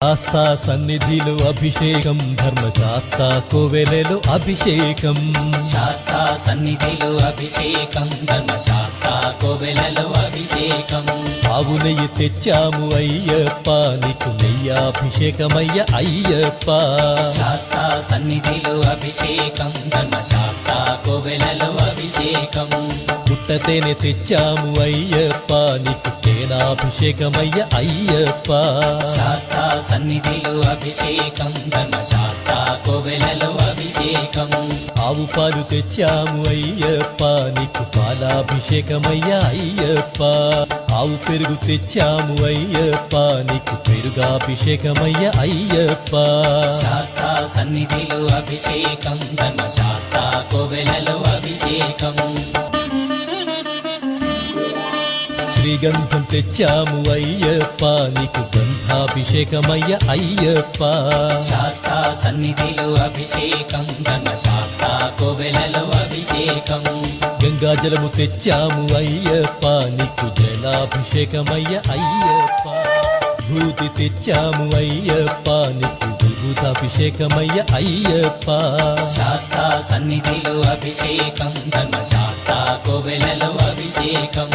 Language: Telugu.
శాస్తా సన్నిధిలో అభిషేకం, ధర్మశాస్త్ర కోవెలలో అభిషేకం. శాస్తా సన్నిధిలో అభిషేకం, ధర్మశాస్త్ర కోవెలలో అభిషేకం. ఆవు నెయ్యి తెచ్చాము అయ్యప్ప, నీకు నెయ్యాభిషేకమయ్య అయ్యప్ప. శాస్తా సన్నిధిలో అభిషేకం, ధర్మశాస్త్ర కోవెలలో అభిషేకం. పుట్టతేనె తెచ్చాము అయ్యప్ప, నీకు తేనాభిషేకమయ్య అయ్యప్ప. శాస్తా సన్నిధిలో అభిషేకం, ధర్మశాస్త్ర కోవెలలో అభిషేకం. ఆవు పాలు తెచ్చాము అయ్యప్ప, నీకు పాలాభిషేకమయ్య అయ్యప్ప. ఆవు పెరుగు తెచ్చాము అయ్యప్ప, నీకు పెరుగాభిషేకమయ్య అయ్యప్ప. శాస్తా సన్నిధిలో అభిషేకం, ధర్మశాస్త్ర కోవెలలో అభిషేకం. శ్రీగంధం తెచ్చాము అయ్యప్ప, నీకు గంధాభిషేకమయ్య అయ్యప్ప. శాస్తా సన్నిధిలో అభిషేకం, ధర్మశాస్త్ర కోవెలలో అభిషేకం. గంగాజలము తెచ్చాము అయ్యప్ప, నీకు జలాభిషేకమయ్య అయ్యప్ప. భూతి తెచ్చాము అయ్యప్ప, నీకు విభూతాభిషేకమయ్య అయ్యప్ప. శాస్తా సన్నిధిలో అభిషేకం, ధర్మశాస్త్ర కోవెలలో అభిషేకం.